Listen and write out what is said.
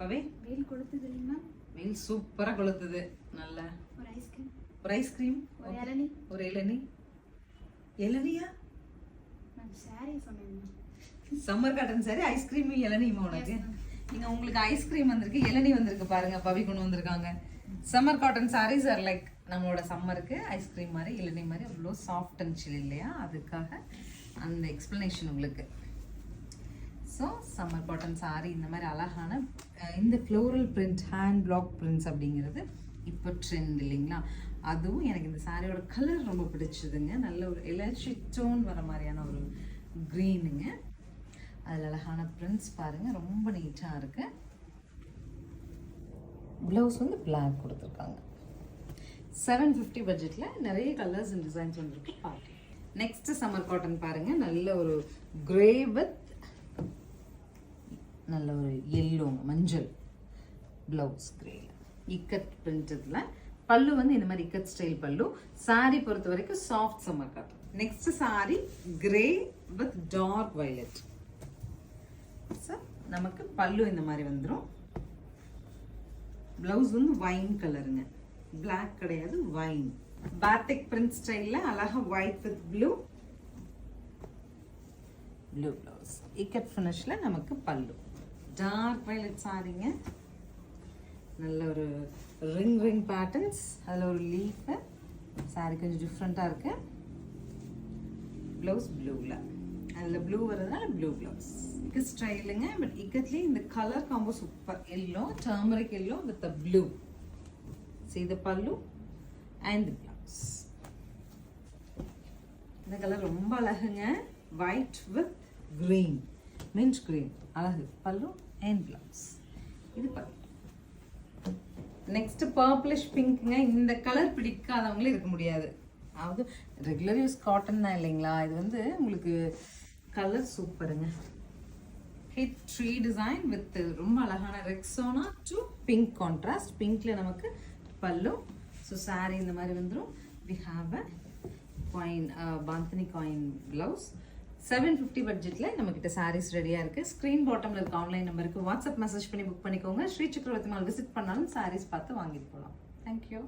பவே வெயில் கொளுத்துது இல்லைங்களா? வெயில் சூப்பரா கொளுத்துது. நல்ல ஒரு ஐஸ்கிரீம் ஒரு இளநியா நான் சாரி சொன்னேன். சம்மர் காட்டன் சாரி ஐஸ்கிரீம் இளநியுமா உனக்கு? நீங்க உங்களுக்கு ஐஸ்கிரீம் வந்திருக்கு, இளநீ வந்திருக்கு பாருங்க. பவி கொண்டு வந்திருக்காங்க. Summer cotton saris are like நம்மளோட சம்மருக்கு ஐஸ்கிரீம் மாதிரி இளநீ மாதிரி அவ்வளோ சாஃப்ட் அண்ட் சில் இல்லையா, அதுக்காக அந்த எக்ஸ்பிளனேஷன் உங்களுக்கு. ஸோ சம்மர் காட்டன் சாரி இந்த மாதிரி அழகான இந்த floral print hand black prints அப்படிங்கிறது இப்போ ட்ரெண்ட் இல்லைங்களா. அதுவும் எனக்கு இந்த சாரியோட கலர் ரொம்ப பிடிச்சதுங்க. நல்ல ஒரு எலக்ட்ரிக் டோன் வர மாதிரியான ஒரு க்ரீனுங்க. அதில் அழகான பிரிண்ட்ஸ் பாருங்கள், ரொம்ப நீட்டாக இருக்கு. ப்ளவுஸ் வந்து பிளாக் கொடுத்துருக்காங்க. 750 பட்ஜெட்டில் நிறைய கலர்ஸ் அண்ட் டிசைன்ஸ் வந்துருக்கு. பார்ட்டி நெக்ஸ்ட் சம்மர் காட்டன் பாருங்கள், நல்ல ஒரு கிரே வித் நல்ல ஒரு எல்லோங்க மஞ்சள் ப்ளவுஸ் கிரே இக்கட் பிரிண்டட்ல. பல்லு வந்து இந்த மாதிரி இக்கட் ஸ்டைல் பல்லு. சாரி பொறுத்த வரைக்கும் soft summer cotton. Next sari grey with dark violet. நமக்கு பல்லு இந்த மாதிரி வந்துடும். பிளவுஸ் வந்து வைன் கலருங்க, பிளாக் கிடையாது, வைன் பாத்திக் பிரிண்ட் ஸ்டைல்ல அழகா white with blue blouse. Ikat ஃபினிஷ்ல நமக்கு பல்லு. டார்க் வயலட் சாரிங்க, நல்ல ஒரு ரிங் பேட்டர்ன்ஸ், அதில் ஒரு லீஃப். சாரி கொஞ்சம் டிஃப்ரெண்ட்டாக இருக்கு. ப்ளவுஸ் ப்ளூவில், அதில் ப்ளூ வர்றதுனால ப்ளூ ப்ளவுஸ். இக்கு ஸ்டைலுங்க. பட் இக்கட்லேயே இந்த colour combo super. Yellow, turmeric yellow with the blue. See the pallu and the blouse. இந்த கலர் ரொம்ப அழகுங்க. White with green, mint green, அழகு. Pallu and blouse. இது பல்லு. நெக்ஸ்ட் பர்பிளிஷ் பிங்க்ங்க. இந்த கலர் பிடிக்காதவங்களே இருக்க முடியாது. அதாவது ரெகுலர் யூஸ் காட்டன் தான் இல்லைங்களா. இது வந்து உங்களுக்கு கலர் சூப்பருங்க. ஹிட் ட்ரீ டிசைன் வித் ரொம்ப அழகான ரெக்ஸோனா டு பிங்க் கான்ட்ராஸ்ட். பிங்க்ல நமக்கு பல்லு. ஸோ சாரி இந்த மாதிரி வந்துடும். We have a coin bandhani coin blouse. 750 பட்ஜெட்டில் நம்மக்கிட்ட சாரீஸ் ரெடியாக இருக்குது. ஸ்க்ரீன் பாட்டமில் இருக்க ஆன்லைன் நம்பருக்கு வாட்ஸ்அப் மெசேஜ் பண்ணி புக் பண்ணிக்கோங்க. ஸ்ரீ சக்கரவர்த்தி மால் விசிட் பண்ணாலும் சாரீஸ் பார்த்து வாங்கிட்டு போகலாம். தேங்க்யூ.